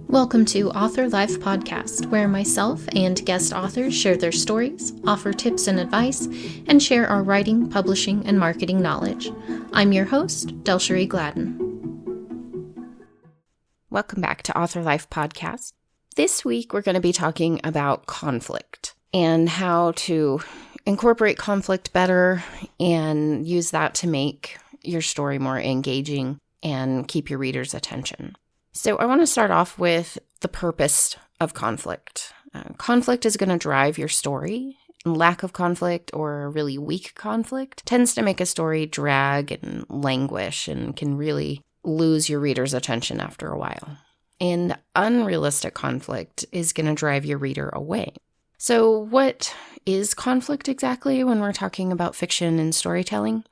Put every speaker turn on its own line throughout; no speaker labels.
Welcome to Author Life Podcast, where myself and guest authors share their stories, offer tips and advice, and share our writing, publishing, and marketing knowledge. I'm your host, Delcherie Gladden.
Welcome back to Author Life Podcast. This week, we're going to be talking about conflict and how to incorporate conflict better and use that to make your story more engaging and keep your reader's attention. So I want to start off with the purpose of conflict. Conflict is going to drive your story. Lack of conflict or really weak conflict tends to make a story drag and languish and can really lose your reader's attention after a while. And unrealistic conflict is going to drive your reader away. So what is conflict exactly when we're talking about fiction and storytelling?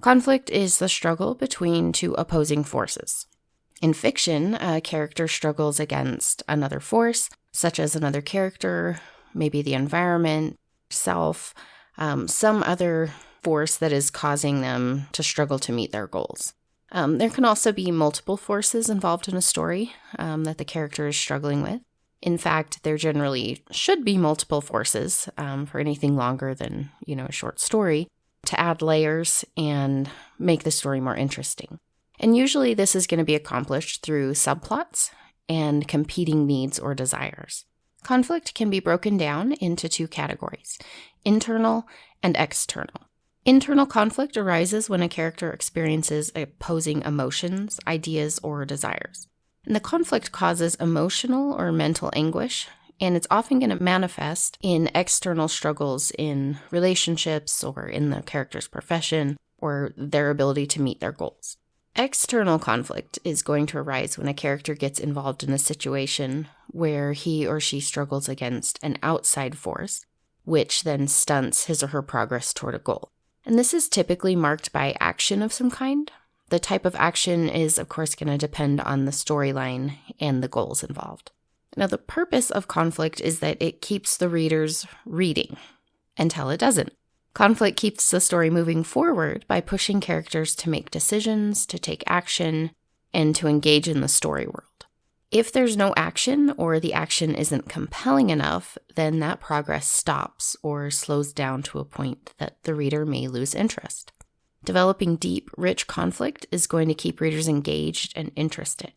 Conflict is the struggle between two opposing forces. In fiction, a character struggles against another force, such as another character, maybe the environment, self, some other force that is causing them to struggle to meet their goals. There can also be multiple forces involved in a story that the character is struggling with. In fact, there generally should be multiple forces for anything longer than, a short story to add layers and make the story more interesting. And usually this is going to be accomplished through subplots and competing needs or desires. Conflict can be broken down into two categories, internal and external. Internal conflict arises when a character experiences opposing emotions, ideas, or desires. And the conflict causes emotional or mental anguish, and it's often going to manifest in external struggles in relationships or in the character's profession or their ability to meet their goals. External conflict is going to arise when a character gets involved in a situation where he or she struggles against an outside force, which then stunts his or her progress toward a goal. And this is typically marked by action of some kind. The type of action is, of course, going to depend on the storyline and the goals involved. Now, the purpose of conflict is that it keeps the readers reading until it doesn't. Conflict keeps the story moving forward by pushing characters to make decisions, to take action, and to engage in the story world. If there's no action or the action isn't compelling enough, then that progress stops or slows down to a point that the reader may lose interest. Developing deep, rich conflict is going to keep readers engaged and interested.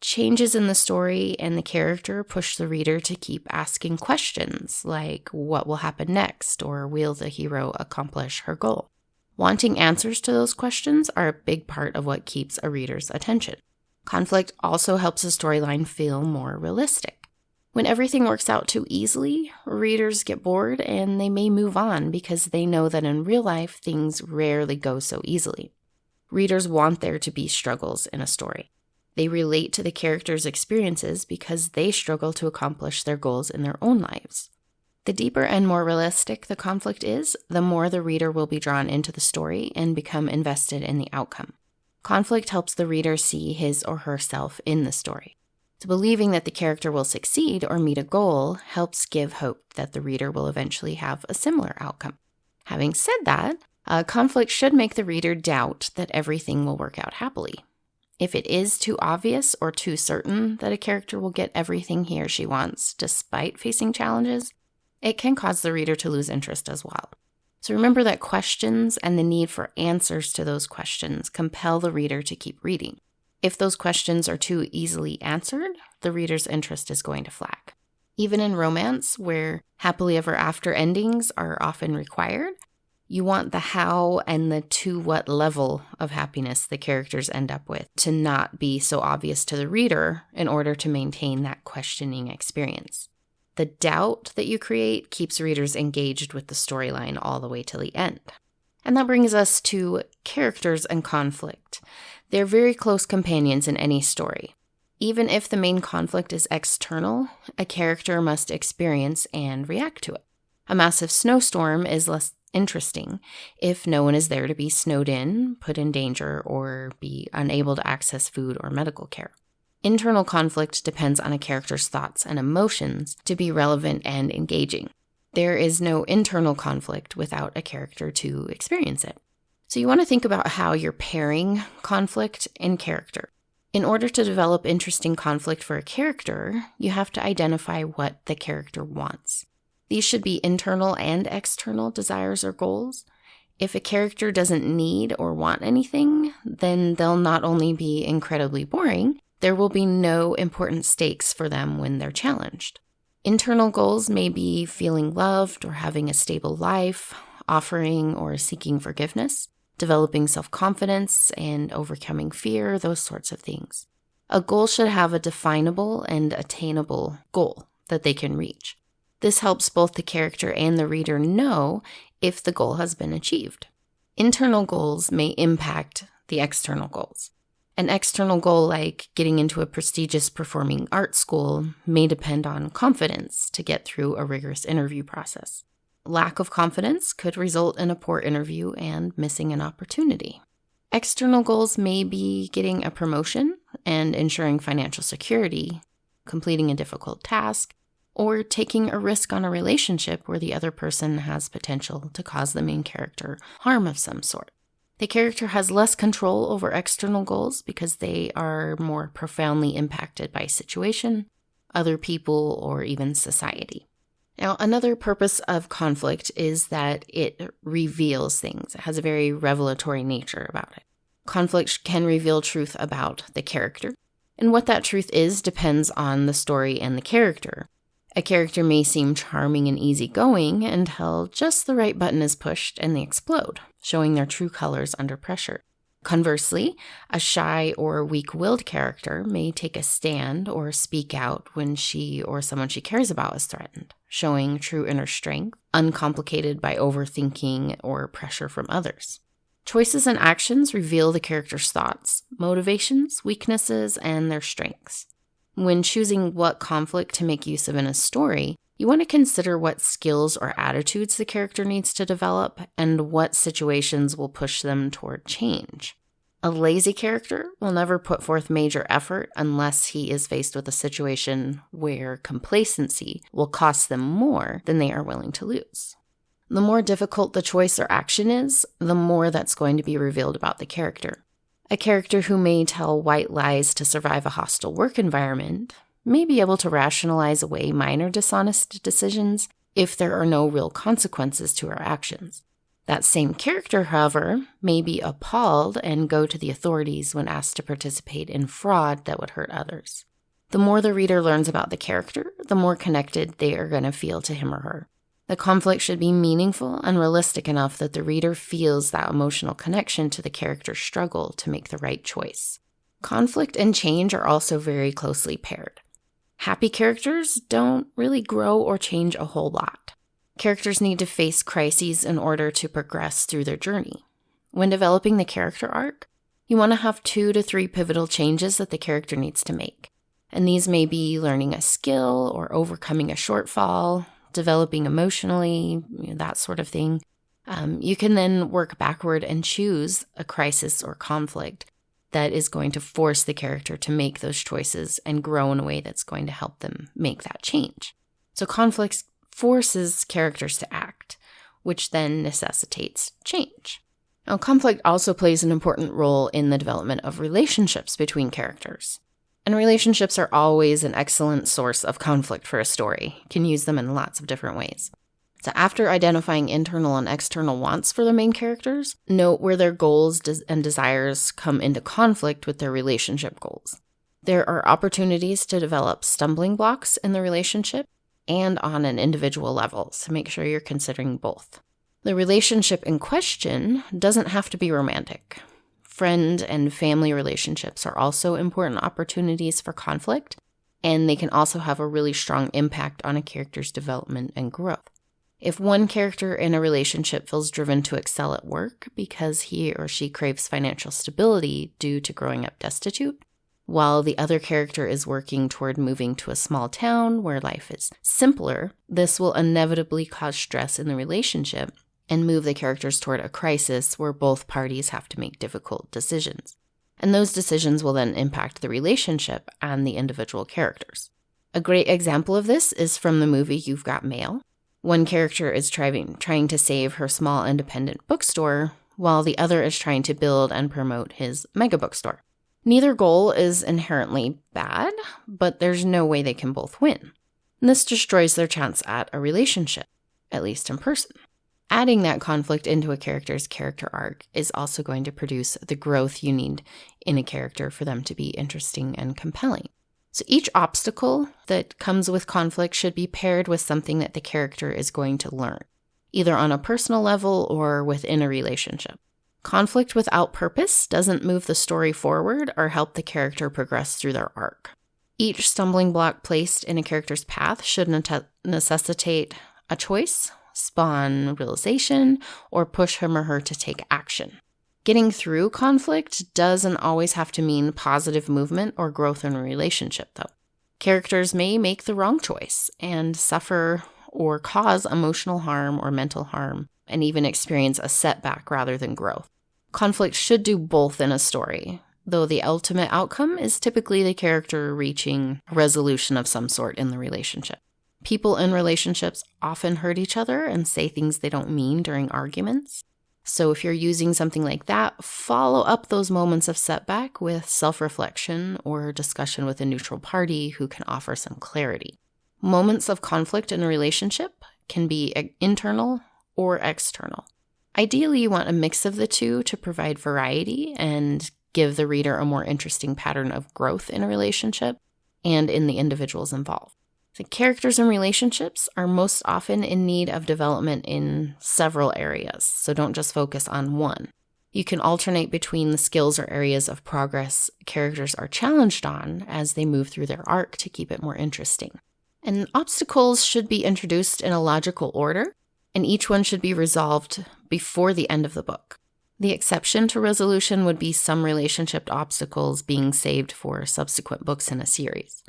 Changes in the story and the character push the reader to keep asking questions like, what will happen next, or will the hero accomplish her goal? Wanting answers to those questions are a big part of what keeps a reader's attention. Conflict also helps a storyline feel more realistic. When everything works out too easily, readers get bored and they may move on because they know that in real life, things rarely go so easily. Readers want there to be struggles in a story. They relate to the characters' experiences because they struggle to accomplish their goals in their own lives. The deeper and more realistic the conflict is, the more the reader will be drawn into the story and become invested in the outcome. Conflict helps the reader see his or herself in the story. So believing that the character will succeed or meet a goal helps give hope that the reader will eventually have a similar outcome. Having said that, conflict should make the reader doubt that everything will work out happily. If it is too obvious or too certain that a character will get everything he or she wants despite facing challenges, it can cause the reader to lose interest as well. So remember that questions and the need for answers to those questions compel the reader to keep reading. If those questions are too easily answered, the reader's interest is going to flag. Even in romance, where happily ever after endings are often required, you want the how and the to what level of happiness the characters end up with to not be so obvious to the reader in order to maintain that questioning experience. The doubt that you create keeps readers engaged with the storyline all the way to the end. And that brings us to characters and conflict. They're very close companions in any story. Even if the main conflict is external, a character must experience and react to it. A massive snowstorm is less interesting if no one is there to be snowed in, put in danger, or be unable to access food or medical care. Internal conflict depends on a character's thoughts and emotions to be relevant and engaging. There is no internal conflict without a character to experience it. So you want to think about how you're pairing conflict and character. In order to develop interesting conflict for a character, you have to identify what the character wants. These should be internal and external desires or goals. If a character doesn't need or want anything, then they'll not only be incredibly boring, there will be no important stakes for them when they're challenged. Internal goals may be feeling loved or having a stable life, offering or seeking forgiveness, developing self-confidence and overcoming fear, those sorts of things. A goal should have a definable and attainable goal that they can reach. This helps both the character and the reader know if the goal has been achieved. Internal goals may impact the external goals. An external goal like getting into a prestigious performing arts school may depend on confidence to get through a rigorous interview process. Lack of confidence could result in a poor interview and missing an opportunity. External goals may be getting a promotion and ensuring financial security, completing a difficult task, or taking a risk on a relationship where the other person has potential to cause the main character harm of some sort. The character has less control over external goals because they are more profoundly impacted by situation, other people, or even society. Now, another purpose of conflict is that it reveals things. It has a very revelatory nature about it. Conflict can reveal truth about the character, and what that truth is depends on the story and the character. A character may seem charming and easygoing until just the right button is pushed and they explode, showing their true colors under pressure. Conversely, a shy or weak-willed character may take a stand or speak out when she or someone she cares about is threatened, showing true inner strength, uncomplicated by overthinking or pressure from others. Choices and actions reveal the character's thoughts, motivations, weaknesses, and their strengths. When choosing what conflict to make use of in a story, you want to consider what skills or attitudes the character needs to develop and what situations will push them toward change. A lazy character will never put forth major effort unless he is faced with a situation where complacency will cost them more than they are willing to lose. The more difficult the choice or action is, the more that's going to be revealed about the character. A character who may tell white lies to survive a hostile work environment may be able to rationalize away minor dishonest decisions if there are no real consequences to her actions. That same character, however, may be appalled and go to the authorities when asked to participate in fraud that would hurt others. The more the reader learns about the character, the more connected they are going to feel to him or her. The conflict should be meaningful and realistic enough that the reader feels that emotional connection to the character's struggle to make the right choice. Conflict and change are also very closely paired. Happy characters don't really grow or change a whole lot. Characters need to face crises in order to progress through their journey. When developing the character arc, you want to have 2 to 3 pivotal changes that the character needs to make. And these may be learning a skill or overcoming a shortfall, developing emotionally, that sort of thing. You can then work backward and choose a crisis or conflict that is going to force the character to make those choices and grow in a way that's going to help them make that change. So conflict forces characters to act, which then necessitates change. Now, conflict also plays an important role in the development of relationships between characters. And relationships are always an excellent source of conflict for a story. You can use them in lots of different ways. So after identifying internal and external wants for the main characters, note where their goals and desires come into conflict with their relationship goals. There are opportunities to develop stumbling blocks in the relationship and on an individual level, so make sure you're considering both. The relationship in question doesn't have to be romantic. Friend and family relationships are also important opportunities for conflict, and they can also have a really strong impact on a character's development and growth. If one character in a relationship feels driven to excel at work because he or she craves financial stability due to growing up destitute, while the other character is working toward moving to a small town where life is simpler, this will inevitably cause stress in the relationship and move the characters toward a crisis where both parties have to make difficult decisions. And those decisions will then impact the relationship and the individual characters. A great example of this is from the movie You've Got Mail. One character is trying to save her small independent bookstore, while the other is trying to build and promote his mega bookstore. Neither goal is inherently bad, but there's no way they can both win. And this destroys their chance at a relationship, at least in person. Adding that conflict into a character's character arc is also going to produce the growth you need in a character for them to be interesting and compelling. So each obstacle that comes with conflict should be paired with something that the character is going to learn, either on a personal level or within a relationship. Conflict without purpose doesn't move the story forward or help the character progress through their arc. Each stumbling block placed in a character's path should necessitate a choice, spawn realization, or push him or her to take action. Getting through conflict doesn't always have to mean positive movement or growth in a relationship, though. Characters may make the wrong choice and suffer or cause emotional harm or mental harm, and even experience a setback rather than growth. Conflict should do both in a story, though the ultimate outcome is typically the character reaching a resolution of some sort in the relationship. People in relationships often hurt each other and say things they don't mean during arguments. So if you're using something like that, follow up those moments of setback with self-reflection or discussion with a neutral party who can offer some clarity. Moments of conflict in a relationship can be internal or external. Ideally, you want a mix of the two to provide variety and give the reader a more interesting pattern of growth in a relationship and in the individuals involved. The characters in relationships are most often in need of development in several areas, so don't just focus on one. You can alternate between the skills or areas of progress characters are challenged on as they move through their arc to keep it more interesting. And obstacles should be introduced in a logical order, and each one should be resolved before the end of the book. The exception to resolution would be some relationship obstacles being saved for subsequent books in a series.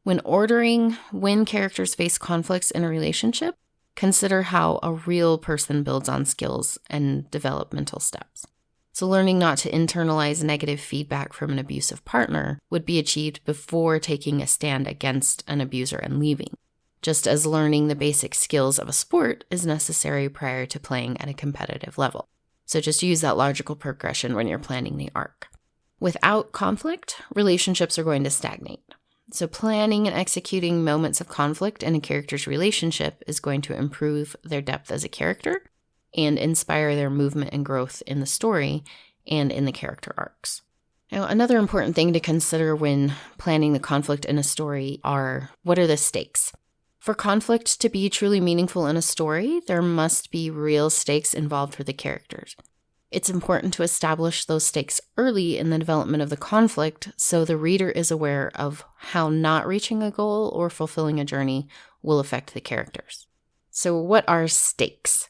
When ordering when characters face conflicts in a relationship, consider how a real person builds on skills and developmental steps. So learning not to internalize negative feedback from an abusive partner would be achieved before taking a stand against an abuser and leaving, just as learning the basic skills of a sport is necessary prior to playing at a competitive level. So just use that logical progression when you're planning the arc. Without conflict, relationships are going to stagnate. So planning and executing moments of conflict in a character's relationship is going to improve their depth as a character and inspire their movement and growth in the story and in the character arcs. Now, another important thing to consider when planning the conflict in a story are, what are the stakes? For conflict to be truly meaningful in a story, there must be real stakes involved for the characters. It's important to establish those stakes early in the development of the conflict so the reader is aware of how not reaching a goal or fulfilling a journey will affect the characters. So what are stakes?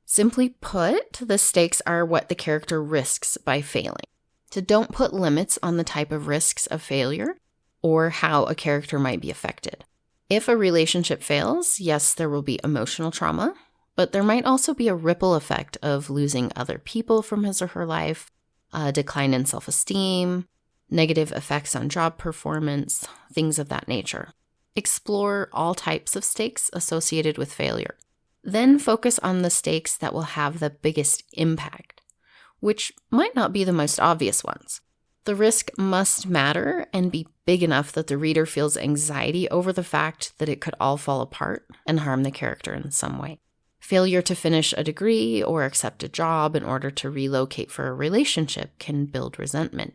Simply put, the stakes are what the character risks by failing. So don't put limits on the type of risks of failure or how a character might be affected. If a relationship fails, yes, there will be emotional trauma, but there might also be a ripple effect of losing other people from his or her life, a decline in self-esteem, negative effects on job performance, things of that nature. Explore all types of stakes associated with failure. Then focus on the stakes that will have the biggest impact, which might not be the most obvious ones. The risk must matter and be big enough that the reader feels anxiety over the fact that it could all fall apart and harm the character in some way. Failure to finish a degree or accept a job in order to relocate for a relationship can build resentment.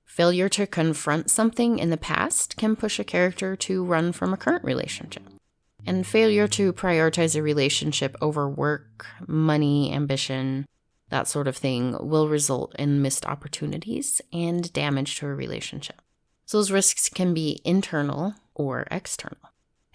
Failure to confront something in the past can push a character to run from a current relationship. And failure to prioritize a relationship over work, money, ambition, that sort of thing will result in missed opportunities and damage to a relationship. So those risks can be internal or external.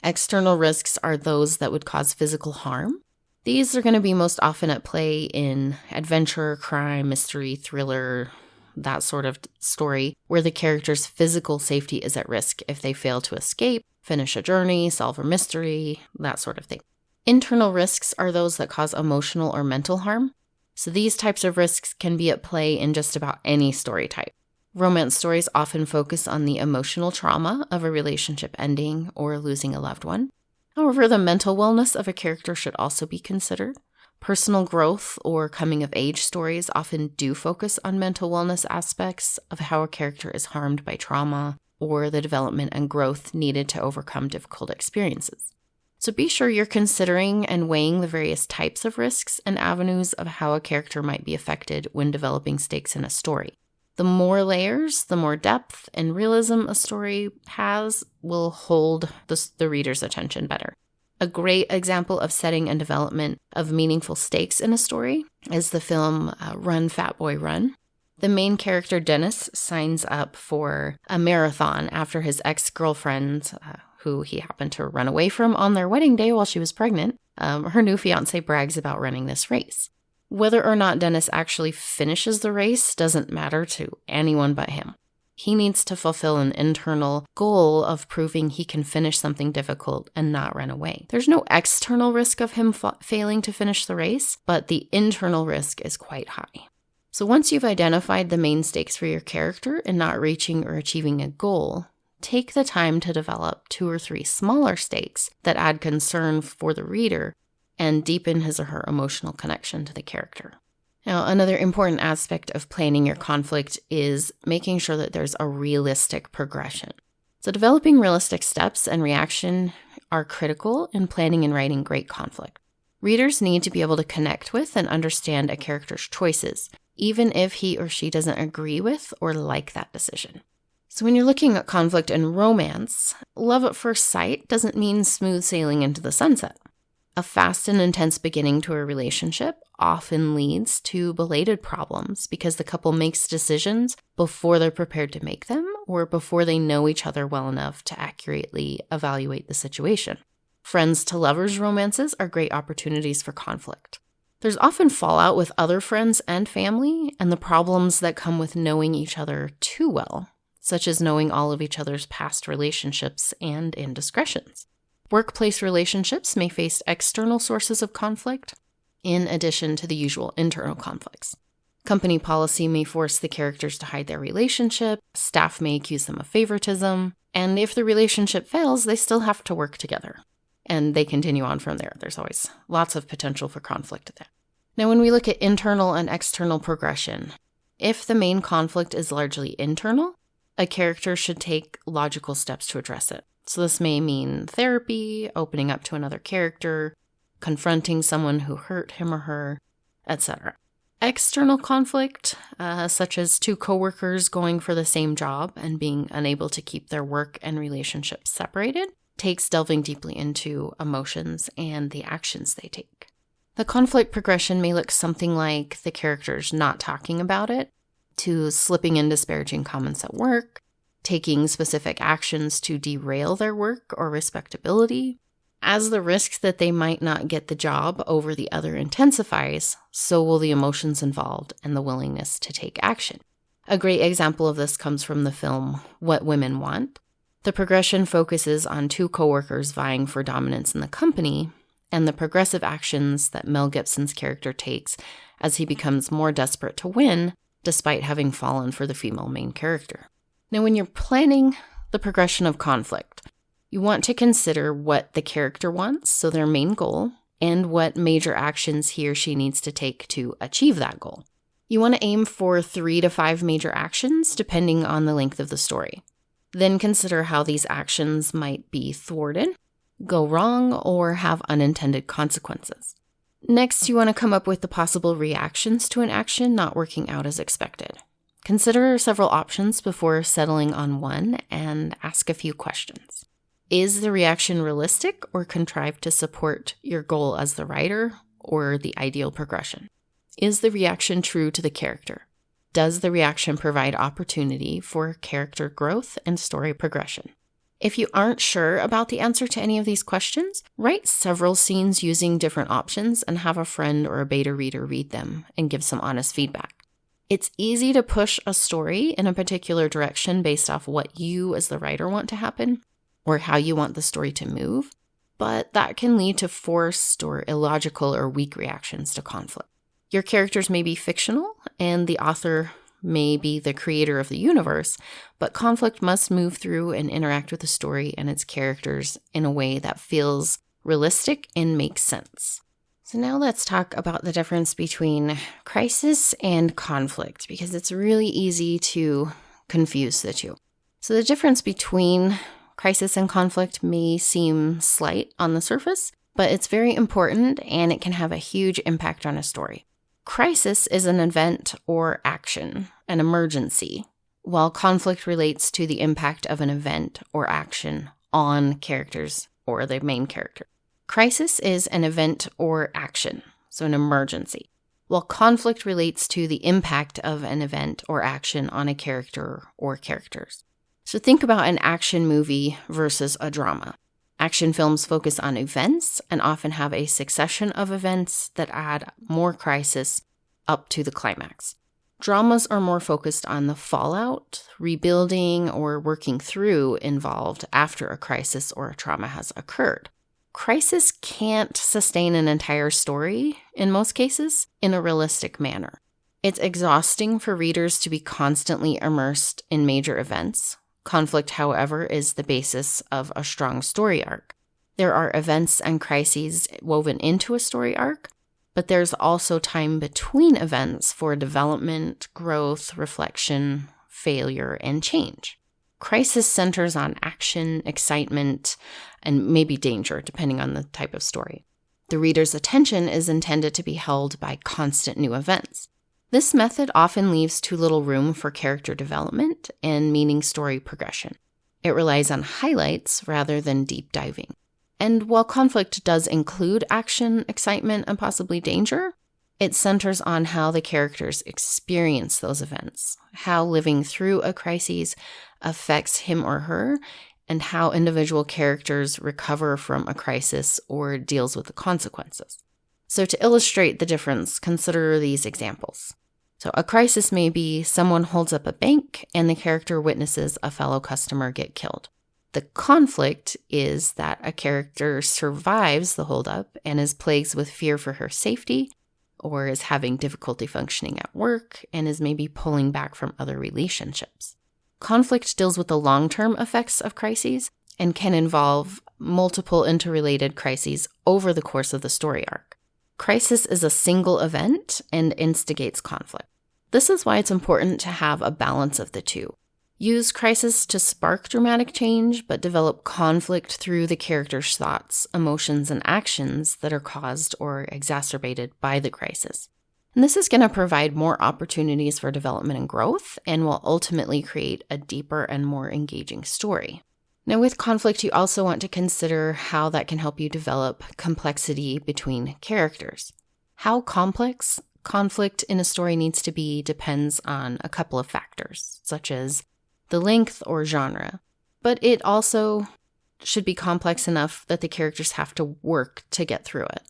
External risks are those that would cause physical harm. These are going to be most often at play in adventure, crime, mystery, thriller, that sort of story, where the character's physical safety is at risk if they fail to escape, finish a journey, solve a mystery, that sort of thing. Internal risks are those that cause emotional or mental harm. So these types of risks can be at play in just about any story type. Romance stories often focus on the emotional trauma of a relationship ending or losing a loved one. However, the mental wellness of a character should also be considered. Personal growth or coming-of-age stories often do focus on mental wellness aspects of how a character is harmed by trauma or the development and growth needed to overcome difficult experiences. So be sure you're considering and weighing the various types of risks and avenues of how a character might be affected when developing stakes in a story. The more layers, the more depth and realism a story has will hold the reader's attention better. A great example of setting and development of meaningful stakes in a story is the film Run, Fat Boy, Run. The main character, Dennis, signs up for a marathon after his ex-girlfriend, who he happened to run away from on their wedding day while she was pregnant, her new fiance brags about running this race. Whether or not Dennis actually finishes the race doesn't matter to anyone but him. He needs to fulfill an internal goal of proving he can finish something difficult and not run away. There's no external risk of him failing to finish the race, but the internal risk is quite high. So once you've identified the main stakes for your character in not reaching or achieving a goal, take the time to develop 2 or 3 smaller stakes that add concern for the reader and deepen his or her emotional connection to the character. Now, another important aspect of planning your conflict is making sure that there's a realistic progression. So developing realistic steps and reaction are critical in planning and writing great conflict. Readers need to be able to connect with and understand a character's choices, even if he or she doesn't agree with or like that decision. So when you're looking at conflict and romance, love at first sight doesn't mean smooth sailing into the sunset. A fast and intense beginning to a relationship often leads to belated problems because the couple makes decisions before they're prepared to make them or before they know each other well enough to accurately evaluate the situation. Friends to lovers romances are great opportunities for conflict. There's often fallout with other friends and family and the problems that come with knowing each other too well, such as knowing all of each other's past relationships and indiscretions. Workplace relationships may face external sources of conflict, in addition to the usual internal conflicts. Company policy may force the characters to hide their relationship, staff may accuse them of favoritism, and if the relationship fails, they still have to work together. And they continue on from there. There's always lots of potential for conflict there. Now, when we look at internal and external progression, if the main conflict is largely internal, a character should take logical steps to address it. So this may mean therapy, opening up to another character, confronting someone who hurt him or her, etc. External conflict, such as 2 coworkers going for the same job and being unable to keep their work and relationships separated, takes delving deeply into emotions and the actions they take. The conflict progression may look something like the characters not talking about it, to slipping in disparaging comments at work, taking specific actions to derail their work or respectability. As the risk that they might not get the job over the other intensifies, so will the emotions involved and the willingness to take action. A great example of this comes from the film What Women Want. The progression focuses on 2 coworkers vying for dominance in the company and the progressive actions that Mel Gibson's character takes as he becomes more desperate to win despite having fallen for the female main character. Now, when you're planning the progression of conflict, you want to consider what the character wants, so their main goal, and what major actions he or she needs to take to achieve that goal. You want to aim for 3 to 5 major actions, depending on the length of the story. Then consider how these actions might be thwarted, go wrong, or have unintended consequences. Next, you want to come up with the possible reactions to an action not working out as expected. Consider several options before settling on one and ask a few questions. Is the reaction realistic or contrived to support your goal as the writer or the ideal progression? Is the reaction true to the character? Does the reaction provide opportunity for character growth and story progression? If you aren't sure about the answer to any of these questions, write several scenes using different options and have a friend or a beta reader read them and give some honest feedback. It's easy to push a story in a particular direction based off what you as the writer want to happen or how you want the story to move, but that can lead to forced or illogical or weak reactions to conflict. Your characters may be fictional and the author may be the creator of the universe, but conflict must move through and interact with the story and its characters in a way that feels realistic and makes sense. So now let's talk about the difference between crisis and conflict, because it's really easy to confuse the two. So the difference between crisis and conflict may seem slight on the surface, but it's very important and it can have a huge impact on a story. Crisis is an event or action, an emergency, while conflict relates to the impact of an event or action on characters or the main character. Crisis is an event or action, so an emergency, while conflict relates to the impact of an event or action on a character or characters. So think about an action movie versus a drama. Action films focus on events and often have a succession of events that add more crisis up to the climax. Dramas are more focused on the fallout, rebuilding, or working through involved after a crisis or a trauma has occurred. Crisis can't sustain an entire story, in most cases, in a realistic manner. It's exhausting for readers to be constantly immersed in major events. Conflict, however, is the basis of a strong story arc. There are events and crises woven into a story arc, but there's also time between events for development, growth, reflection, failure, and change. Crisis centers on action, excitement, and maybe danger, depending on the type of story. The reader's attention is intended to be held by constant new events. This method often leaves too little room for character development and meaning story progression. It relies on highlights rather than deep diving. And while conflict does include action, excitement, and possibly danger, it centers on how the characters experience those events, how living through a crisis affects him or her, and how individual characters recover from a crisis or deals with the consequences. So to illustrate the difference, consider these examples. So a crisis may be someone holds up a bank and the character witnesses a fellow customer get killed. The conflict is that a character survives the holdup and is plagued with fear for her safety, or is having difficulty functioning at work and is maybe pulling back from other relationships. Conflict deals with the long-term effects of crises and can involve multiple interrelated crises over the course of the story arc. Crisis is a single event and instigates conflict. This is why it's important to have a balance of the two. Use crisis to spark dramatic change, but develop conflict through the character's thoughts, emotions, and actions that are caused or exacerbated by the crisis. And this is going to provide more opportunities for development and growth and will ultimately create a deeper and more engaging story. Now, with conflict, you also want to consider how that can help you develop complexity between characters. How complex conflict in a story needs to be depends on a couple of factors, such as the length or genre. But it also should be complex enough that the characters have to work to get through it.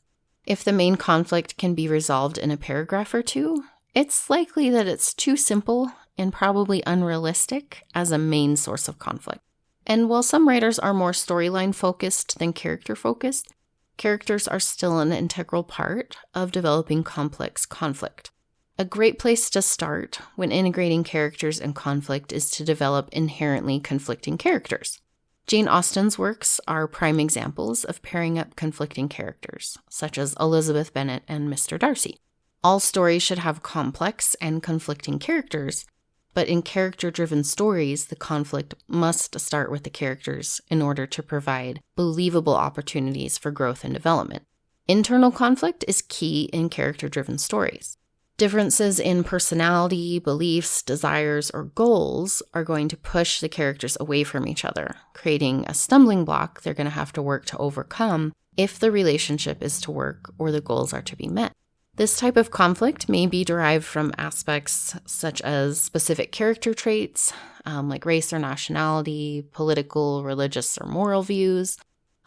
If the main conflict can be resolved in a paragraph or two, it's likely that it's too simple and probably unrealistic as a main source of conflict. And while some writers are more storyline focused than character focused, characters are still an integral part of developing complex conflict. A great place to start when integrating characters and conflict is to develop inherently conflicting characters. Jane Austen's works are prime examples of pairing up conflicting characters, such as Elizabeth Bennet and Mr. Darcy. All stories should have complex and conflicting characters, but in character-driven stories, the conflict must start with the characters in order to provide believable opportunities for growth and development. Internal conflict is key in character-driven stories. Differences in personality, beliefs, desires, or goals are going to push the characters away from each other, creating a stumbling block they're going to have to work to overcome if the relationship is to work or the goals are to be met. This type of conflict may be derived from aspects such as specific character traits, like race or nationality, political, religious, or moral views,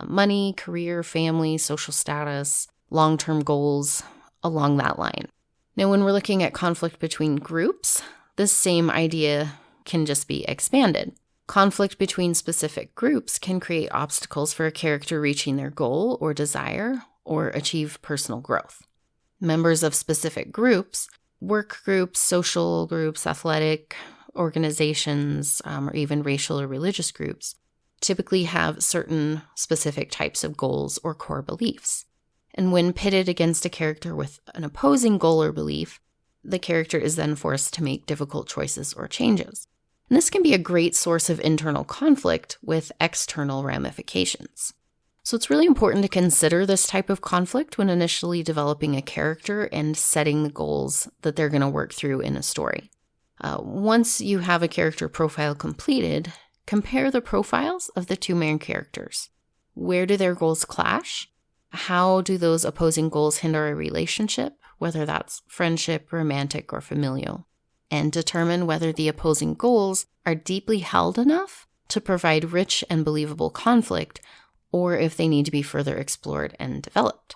money, career, family, social status, long-term goals, along that line. Now, when we're looking at conflict between groups, this same idea can just be expanded. Conflict between specific groups can create obstacles for a character reaching their goal or desire or achieve personal growth. Members of specific groups, work groups, social groups, athletic organizations, or even racial or religious groups, typically have certain specific types of goals or core beliefs. And when pitted against a character with an opposing goal or belief, the character is then forced to make difficult choices or changes. And this can be a great source of internal conflict with external ramifications. So it's really important to consider this type of conflict when initially developing a character and setting the goals that they're going to work through in a story. Once you have a character profile completed, compare the profiles of the two main characters. Where do their goals clash? How do those opposing goals hinder a relationship, whether that's friendship, romantic, or familial? And determine whether the opposing goals are deeply held enough to provide rich and believable conflict, or if they need to be further explored and developed.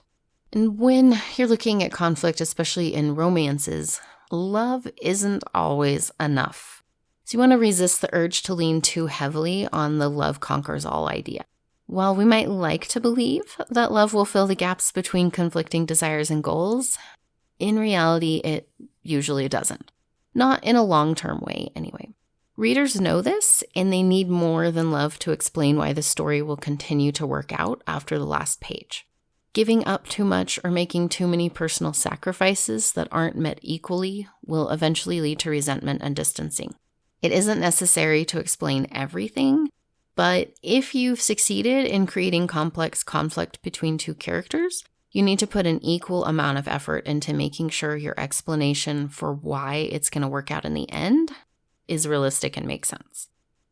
And when you're looking at conflict, especially in romances, love isn't always enough. So you want to resist the urge to lean too heavily on the love conquers all idea. While we might like to believe that love will fill the gaps between conflicting desires and goals, in reality, it usually doesn't. Not in a long-term way, anyway. Readers know this, and they need more than love to explain why the story will continue to work out after the last page. Giving up too much or making too many personal sacrifices that aren't met equally will eventually lead to resentment and distancing. It isn't necessary to explain everything, but if you've succeeded in creating complex conflict between two characters, you need to put an equal amount of effort into making sure your explanation for why it's going to work out in the end is realistic and makes sense.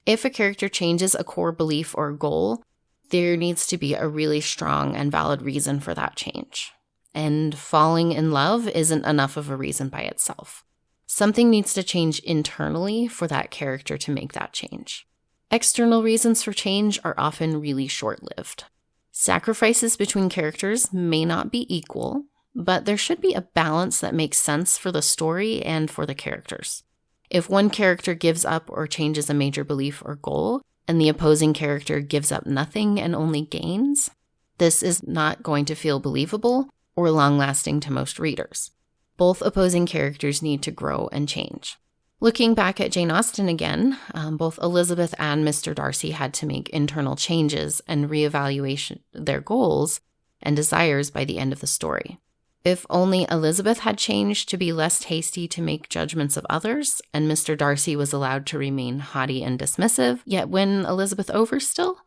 If a character changes a core belief or goal, there needs to be a really strong and valid reason for that change. And falling in love isn't enough of a reason by itself. Something needs to change internally for that character to make that change. External reasons for change are often really short-lived. Sacrifices between characters may not be equal, but there should be a balance that makes sense for the story and for the characters. If one character gives up or changes a major belief or goal, and the opposing character gives up nothing and only gains, this is not going to feel believable or long-lasting to most readers. Both opposing characters need to grow and change. Looking back at Jane Austen again, both Elizabeth and Mr. Darcy had to make internal changes and reevaluate their goals and desires by the end of the story. If only Elizabeth had changed to be less hasty to make judgments of others, and Mr. Darcy was allowed to remain haughty and dismissive, yet win Elizabeth over still,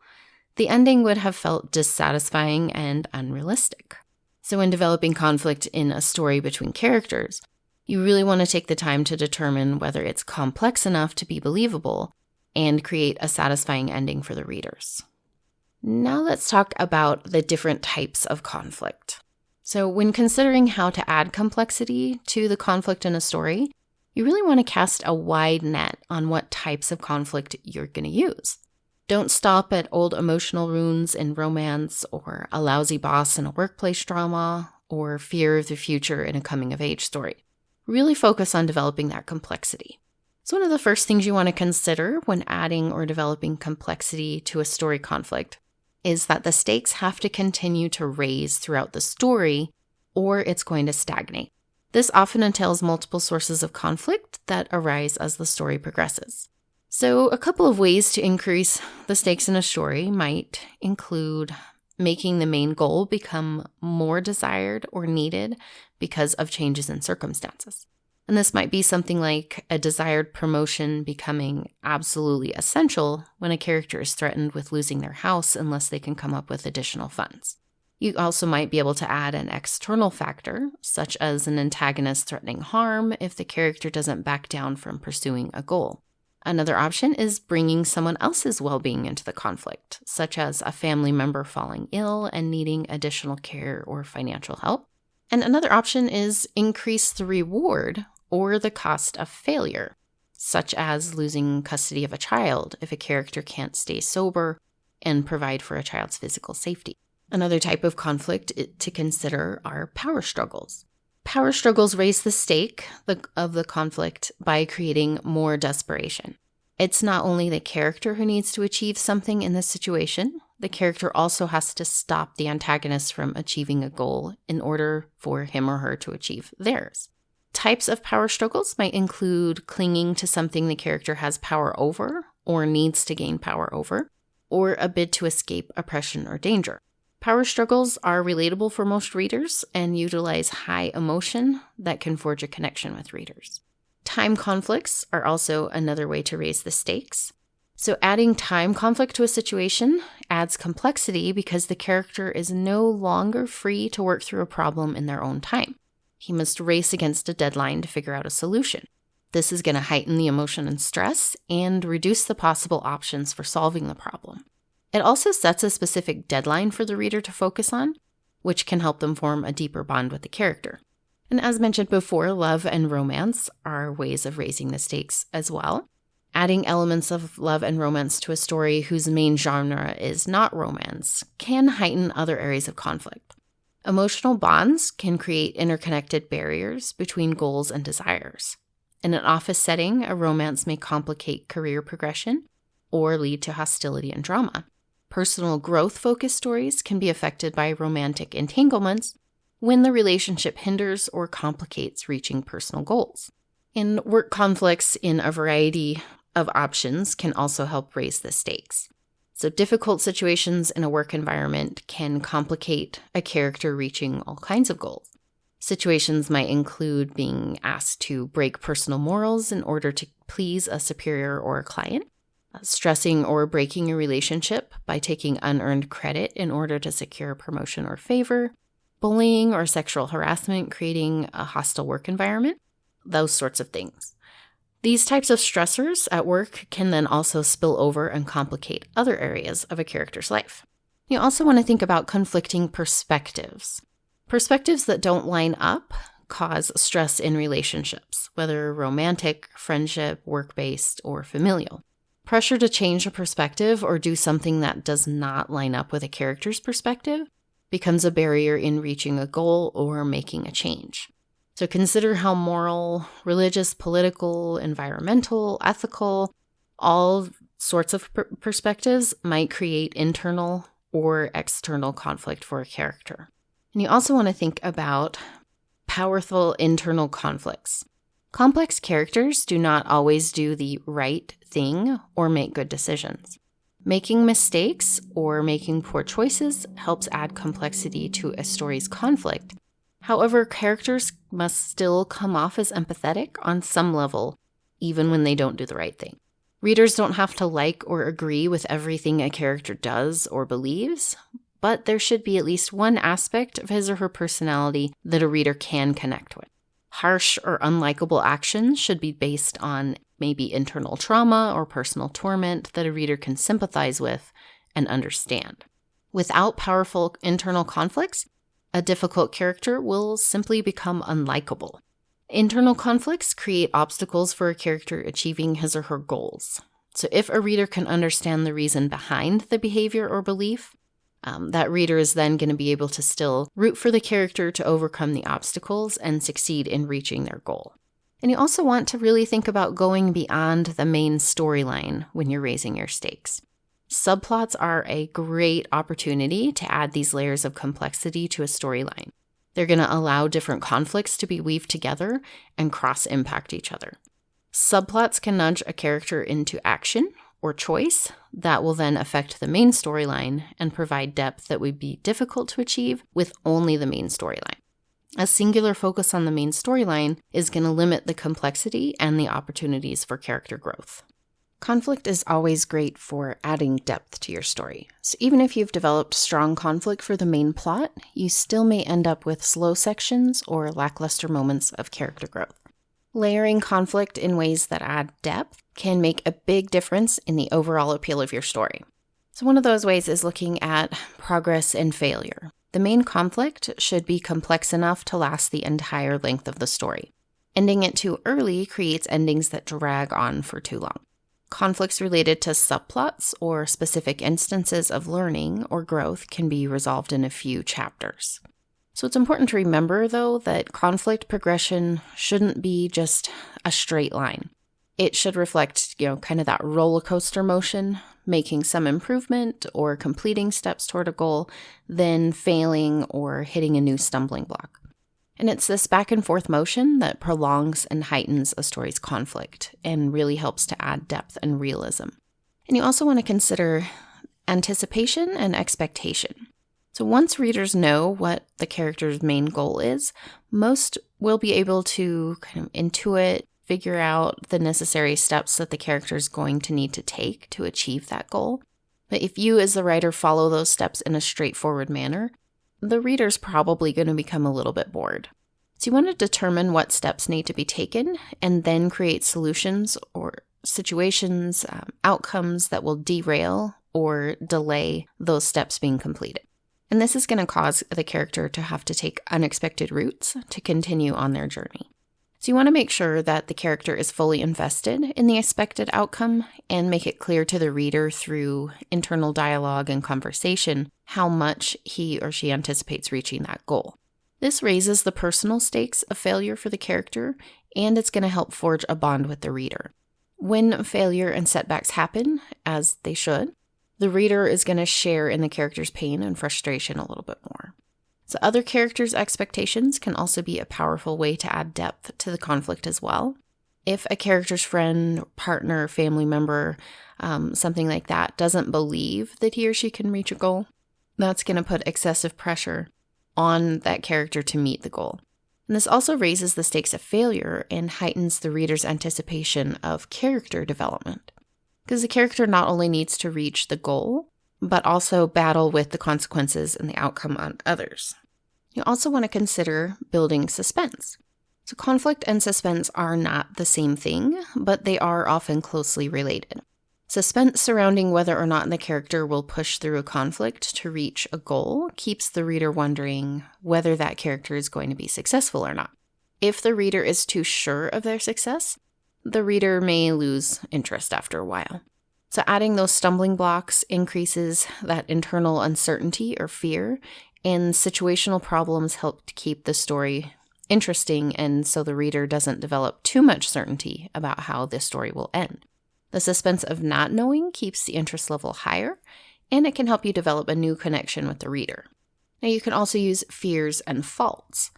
the ending would have felt dissatisfying and unrealistic. So when developing conflict in a story between characters, you really want to take the time to determine whether it's complex enough to be believable and create a satisfying ending for the readers. Now let's talk about the different types of conflict. So when considering how to add complexity to the conflict in a story, you really want to cast a wide net on what types of conflict you're going to use. Don't stop at old emotional wounds in romance, or a lousy boss in a workplace drama, or fear of the future in a coming-of-age story. Really focus on developing that complexity. So one of the first things you want to consider when adding or developing complexity to a story conflict is that the stakes have to continue to raise throughout the story, or it's going to stagnate. This often entails multiple sources of conflict that arise as the story progresses. So a couple of ways to increase the stakes in a story might include making the main goal become more desired or needed because of changes in circumstances. And this might be something like a desired promotion becoming absolutely essential when a character is threatened with losing their house unless they can come up with additional funds. You also might be able to add an external factor, such as an antagonist threatening harm if the character doesn't back down from pursuing a goal. Another option is bringing someone else's well-being into the conflict, such as a family member falling ill and needing additional care or financial help. And another option is increase the reward or the cost of failure, such as losing custody of a child if a character can't stay sober and provide for a child's physical safety. Another type of conflict to consider are power struggles. Power struggles raise the stake of the conflict by creating more desperation. It's not only the character who needs to achieve something in this situation, the character also has to stop the antagonist from achieving a goal in order for him or her to achieve theirs. Types of power struggles might include clinging to something the character has power over or needs to gain power over, or a bid to escape oppression or danger. Power struggles are relatable for most readers and utilize high emotion that can forge a connection with readers. Time conflicts are also another way to raise the stakes. So adding time conflict to a situation adds complexity because the character is no longer free to work through a problem in their own time. He must race against a deadline to figure out a solution. This is going to heighten the emotion and stress and reduce the possible options for solving the problem. It also sets a specific deadline for the reader to focus on, which can help them form a deeper bond with the character. And as mentioned before, love and romance are ways of raising the stakes as well. Adding elements of love and romance to a story whose main genre is not romance can heighten other areas of conflict. Emotional bonds can create interconnected barriers between goals and desires. In an office setting, a romance may complicate career progression or lead to hostility and drama. Personal growth-focused stories can be affected by romantic entanglements when the relationship hinders or complicates reaching personal goals. And work conflicts in a variety of options can also help raise the stakes. So difficult situations in a work environment can complicate a character reaching all kinds of goals. Situations might include being asked to break personal morals in order to please a superior or a client, stressing or breaking a relationship by taking unearned credit in order to secure a promotion or favor, bullying or sexual harassment creating a hostile work environment, those sorts of things. These types of stressors at work can then also spill over and complicate other areas of a character's life. You also want to think about conflicting perspectives. Perspectives that don't line up cause stress in relationships, whether romantic, friendship, work-based, or familial. Pressure to change a perspective or do something that does not line up with a character's perspective becomes a barrier in reaching a goal or making a change. So consider how moral, religious, political, environmental, ethical, all sorts of perspectives might create internal or external conflict for a character. And you also want to think about powerful internal conflicts. Complex characters do not always do the right thing or make good decisions. Making mistakes or making poor choices helps add complexity to a story's conflict. However, characters must still come off as empathetic on some level, even when they don't do the right thing. Readers don't have to like or agree with everything a character does or believes, but there should be at least one aspect of his or her personality that a reader can connect with. Harsh or unlikable actions should be based on maybe internal trauma or personal torment that a reader can sympathize with and understand. Without powerful internal conflicts, a difficult character will simply become unlikable. Internal conflicts create obstacles for a character achieving his or her goals. So if a reader can understand the reason behind the behavior or belief, that reader is then going to be able to still root for the character to overcome the obstacles and succeed in reaching their goal. And you also want to really think about going beyond the main storyline when you're raising your stakes. Subplots are a great opportunity to add these layers of complexity to a storyline. They're going to allow different conflicts to be weaved together and cross-impact each other. Subplots can nudge a character into action or choice that will then affect the main storyline and provide depth that would be difficult to achieve with only the main storyline. A singular focus on the main storyline is going to limit the complexity and the opportunities for character growth. Conflict is always great for adding depth to your story. So even if you've developed strong conflict for the main plot, you still may end up with slow sections or lackluster moments of character growth. Layering conflict in ways that add depth can make a big difference in the overall appeal of your story. So one of those ways is looking at progress and failure. The main conflict should be complex enough to last the entire length of the story. Ending it too early creates endings that drag on for too long. Conflicts related to subplots or specific instances of learning or growth can be resolved in a few chapters. So it's important to remember, though, that conflict progression shouldn't be just a straight line. It should reflect, kind of that roller coaster motion, making some improvement or completing steps toward a goal, then failing or hitting a new stumbling block. And it's this back and forth motion that prolongs and heightens a story's conflict and really helps to add depth and realism. And you also want to consider anticipation and expectation. So once readers know what the character's main goal is, most will be able to kind of intuit, figure out the necessary steps that the character is going to need to take to achieve that goal. But if you as the writer follow those steps in a straightforward manner, the reader's probably going to become a little bit bored. So you want to determine what steps need to be taken and then create solutions or situations, outcomes that will derail or delay those steps being completed. And this is going to cause the character to have to take unexpected routes to continue on their journey. So you want to make sure that the character is fully invested in the expected outcome and make it clear to the reader through internal dialogue and conversation how much he or she anticipates reaching that goal. This raises the personal stakes of failure for the character, and it's going to help forge a bond with the reader. When failure and setbacks happen, as they should, the reader is going to share in the character's pain and frustration a little bit more. So other characters' expectations can also be a powerful way to add depth to the conflict as well. If a character's friend, partner, family member, something like that, doesn't believe that he or she can reach a goal, that's going to put excessive pressure on that character to meet the goal. And this also raises the stakes of failure and heightens the reader's anticipation of character development. Because the character not only needs to reach the goal, but also battle with the consequences and the outcome on others. You also want to consider building suspense. So conflict and suspense are not the same thing, but they are often closely related. Suspense surrounding whether or not the character will push through a conflict to reach a goal keeps the reader wondering whether that character is going to be successful or not. If the reader is too sure of their success, the reader may lose interest after a while. So adding those stumbling blocks increases that internal uncertainty or fear, and situational problems help to keep the story interesting, and so the reader doesn't develop too much certainty about how this story will end. The suspense of not knowing keeps the interest level higher, and it can help you develop a new connection with the reader. Now you can also use fears and faults.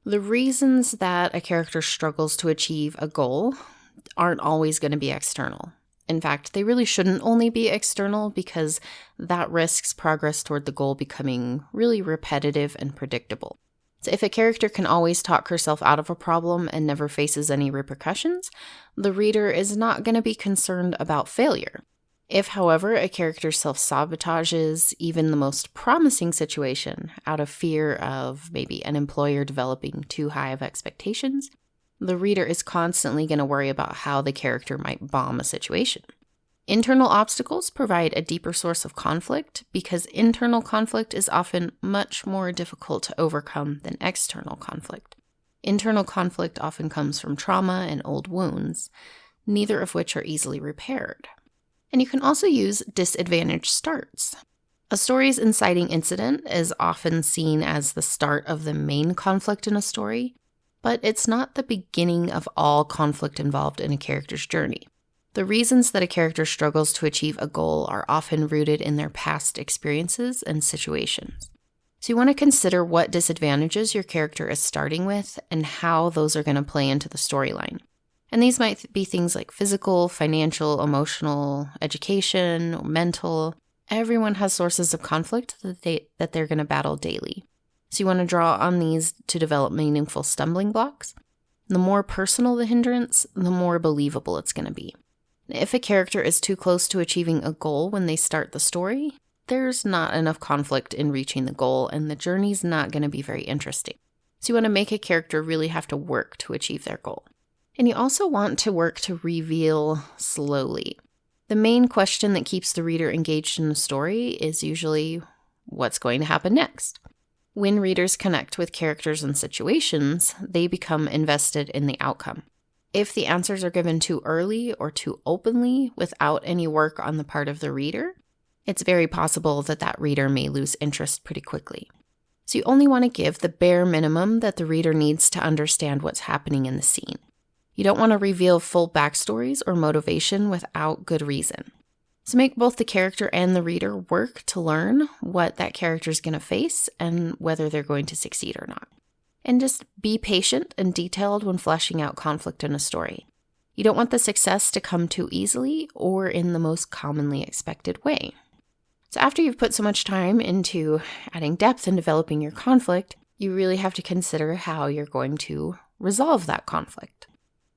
The reasons that a character struggles to achieve a goal aren't always going to be external. In fact, they really shouldn't only be external because that risks progress toward the goal becoming really repetitive and predictable. So if a character can always talk herself out of a problem and never faces any repercussions, the reader is not going to be concerned about failure. If, however, a character self-sabotages even the most promising situation out of fear of maybe an employer developing too high of expectations, the reader is constantly going to worry about how the character might bomb a situation. Internal obstacles provide a deeper source of conflict because internal conflict is often much more difficult to overcome than external conflict. Internal conflict often comes from trauma and old wounds, neither of which are easily repaired. And you can also use disadvantaged starts. A story's inciting incident is often seen as the start of the main conflict in a story, but it's not the beginning of all conflict involved in a character's journey. The reasons that a character struggles to achieve a goal are often rooted in their past experiences and situations. So you want to consider what disadvantages your character is starting with and how those are going to play into the storyline. And these might be things like physical, financial, emotional, education, or mental. Everyone has sources of conflict that they're going to battle daily. So you want to draw on these to develop meaningful stumbling blocks. The more personal the hindrance, the more believable it's going to be. If a character is too close to achieving a goal when they start the story, there's not enough conflict in reaching the goal, and the journey's not going to be very interesting. So you want to make a character really have to work to achieve their goal. And you also want to work to reveal slowly. The main question that keeps the reader engaged in the story is usually what's going to happen next. When readers connect with characters and situations, they become invested in the outcome. If the answers are given too early or too openly without any work on the part of the reader, it's very possible that that reader may lose interest pretty quickly. So you only want to give the bare minimum that the reader needs to understand what's happening in the scene. You don't want to reveal full backstories or motivation without good reason. So make both the character and the reader work to learn what that character is going to face and whether they're going to succeed or not. And just be patient and detailed when fleshing out conflict in a story. You don't want the success to come too easily or in the most commonly expected way. So after you've put so much time into adding depth and developing your conflict, you really have to consider how you're going to resolve that conflict.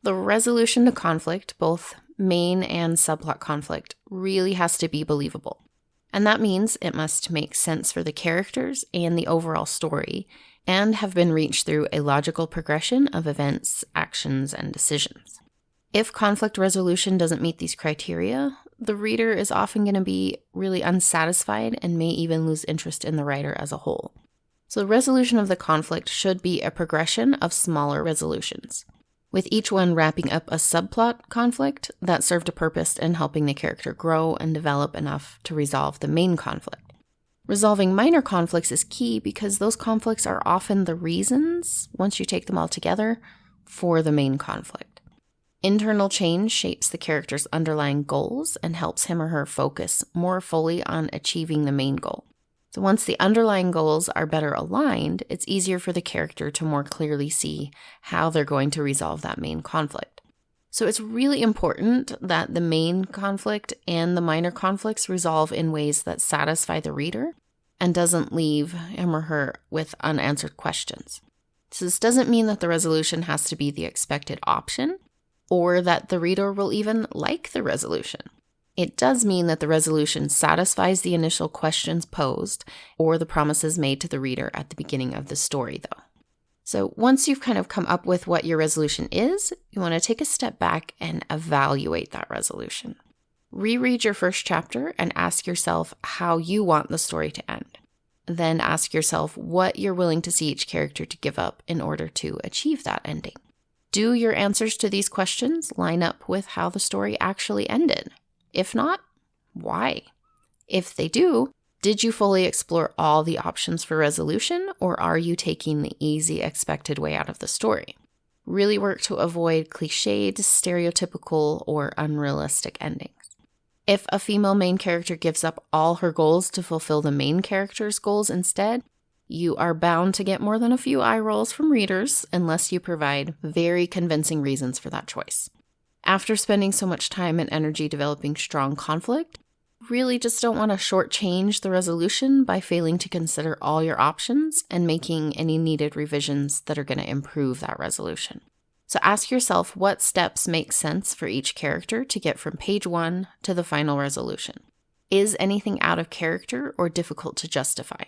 The resolution to conflict, both main and subplot conflict, really has to be believable. And that means it must make sense for the characters and the overall story, and have been reached through a logical progression of events, actions, and decisions. If conflict resolution doesn't meet these criteria, the reader is often going to be really unsatisfied and may even lose interest in the writer as a whole. So the resolution of the conflict should be a progression of smaller resolutions, with each one wrapping up a subplot conflict that served a purpose in helping the character grow and develop enough to resolve the main conflict. Resolving minor conflicts is key because those conflicts are often the reasons, once you take them all together, for the main conflict. Internal change shapes the character's underlying goals and helps him or her focus more fully on achieving the main goal. So once the underlying goals are better aligned, it's easier for the character to more clearly see how they're going to resolve that main conflict. So it's really important that the main conflict and the minor conflicts resolve in ways that satisfy the reader and doesn't leave him or her with unanswered questions. So this doesn't mean that the resolution has to be the expected option or that the reader will even like the resolution. It does mean that the resolution satisfies the initial questions posed or the promises made to the reader at the beginning of the story, though. So once you've kind of come up with what your resolution is, you want to take a step back and evaluate that resolution. Reread your first chapter and ask yourself how you want the story to end. Then ask yourself what you're willing to see each character to give up in order to achieve that ending. Do your answers to these questions line up with how the story actually ended? If not, why? If they do, did you fully explore all the options for resolution, or are you taking the easy, expected way out of the story? Really work to avoid cliched, stereotypical, or unrealistic endings. If a female main character gives up all her goals to fulfill the main character's goals instead, you are bound to get more than a few eye rolls from readers unless you provide very convincing reasons for that choice. After spending so much time and energy developing strong conflict, really just don't want to shortchange the resolution by failing to consider all your options and making any needed revisions that are going to improve that resolution. So ask yourself what steps make sense for each character to get from page 1 to the final resolution. Is anything out of character or difficult to justify?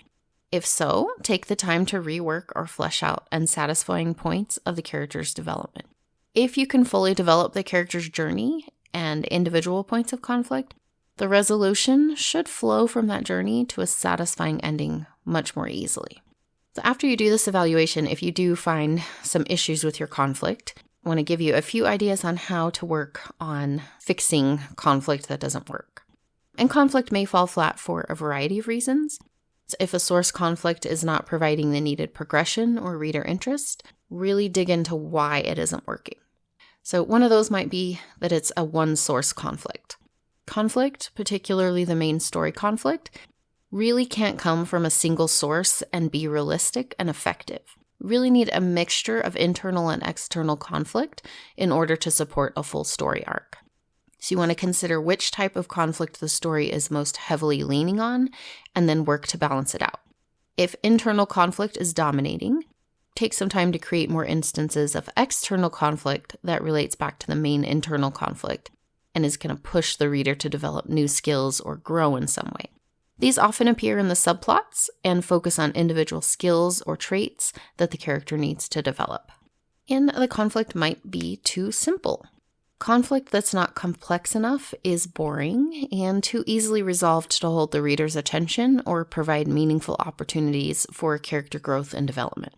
If so, take the time to rework or flesh out unsatisfying points of the character's development. If you can fully develop the character's journey and individual points of conflict, the resolution should flow from that journey to a satisfying ending much more easily. So after you do this evaluation, if you do find some issues with your conflict, I want to give you a few ideas on how to work on fixing conflict that doesn't work. And conflict may fall flat for a variety of reasons. So if a source conflict is not providing the needed progression or reader interest, really dig into why it isn't working. So one of those might be that it's a one-source conflict. Conflict, particularly the main story conflict, really can't come from a single source and be realistic and effective. You really need a mixture of internal and external conflict in order to support a full story arc. So you want to consider which type of conflict the story is most heavily leaning on, and then work to balance it out. If internal conflict is dominating, take some time to create more instances of external conflict that relates back to the main internal conflict and is going to push the reader to develop new skills or grow in some way. These often appear in the subplots and focus on individual skills or traits that the character needs to develop. And the conflict might be too simple. Conflict that's not complex enough is boring and too easily resolved to hold the reader's attention or provide meaningful opportunities for character growth and development.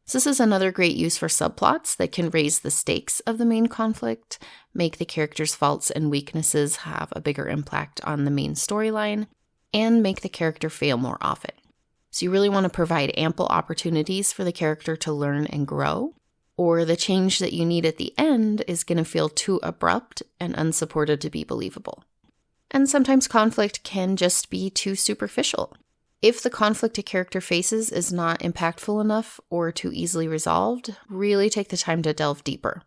So this is another great use for subplots that can raise the stakes of the main conflict, make the character's faults and weaknesses have a bigger impact on the main storyline, and make the character fail more often. So you really want to provide ample opportunities for the character to learn and grow, or the change that you need at the end is going to feel too abrupt and unsupported to be believable. And sometimes conflict can just be too superficial. If the conflict a character faces is not impactful enough or too easily resolved, really take the time to delve deeper.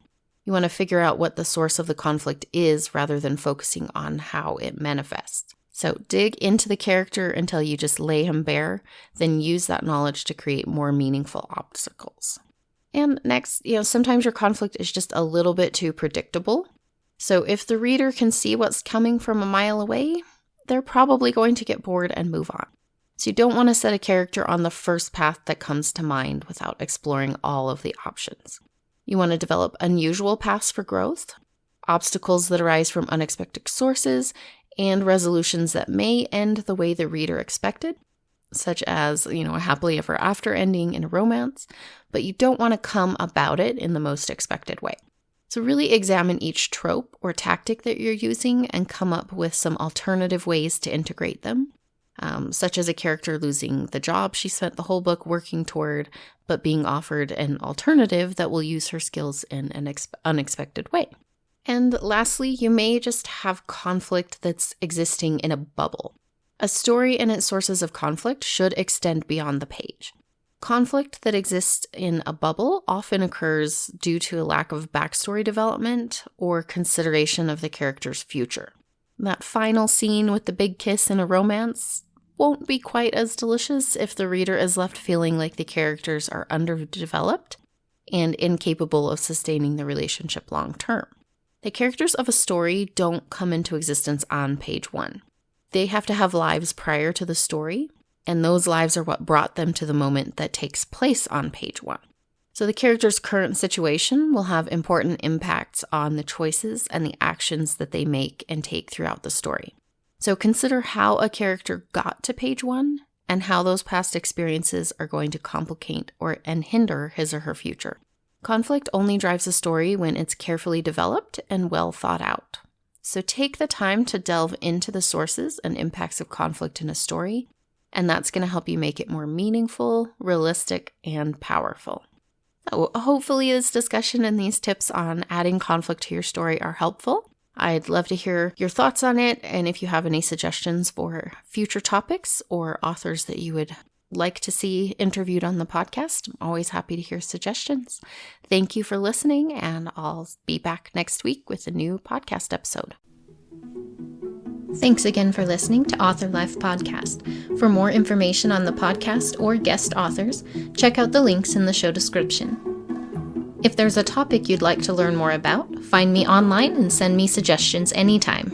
You want to figure out what the source of the conflict is rather than focusing on how it manifests. So dig into the character until you just lay him bare, then use that knowledge to create more meaningful obstacles. And next, sometimes your conflict is just a little bit too predictable. So if the reader can see what's coming from a mile away, they're probably going to get bored and move on. So you don't want to set a character on the first path that comes to mind without exploring all of the options. You want to develop unusual paths for growth, obstacles that arise from unexpected sources, and resolutions that may end the way the reader expected, such as, a happily ever after ending in a romance, but you don't want to come about it in the most expected way. So really examine each trope or tactic that you're using and come up with some alternative ways to integrate them, such as a character losing the job she spent the whole book working toward, but being offered an alternative that will use her skills in an unexpected way. And lastly, you may just have conflict that's existing in a bubble. A story and its sources of conflict should extend beyond the page. Conflict that exists in a bubble often occurs due to a lack of backstory development or consideration of the character's future. That final scene with the big kiss in a romance won't be quite as delicious if the reader is left feeling like the characters are underdeveloped and incapable of sustaining the relationship long term. The characters of a story don't come into existence on page 1. They have to have lives prior to the story, and those lives are what brought them to the moment that takes place on page 1. So the character's current situation will have important impacts on the choices and the actions that they make and take throughout the story. So consider how a character got to page 1 and how those past experiences are going to complicate and hinder his or her future. Conflict only drives a story when it's carefully developed and well thought out. So take the time to delve into the sources and impacts of conflict in a story, and that's going to help you make it more meaningful, realistic, and powerful. So hopefully this discussion and these tips on adding conflict to your story are helpful. I'd love to hear your thoughts on it, and if you have any suggestions for future topics or authors that you would like to see interviewed on the podcast, I'm always happy to hear suggestions. Thank you for listening, and I'll be back next week with a new podcast episode.
Thanks again for listening to Author Life Podcast. For more information on the podcast or guest authors, check out the links in the show description. If there's a topic you'd like to learn more about, find me online and send me suggestions anytime.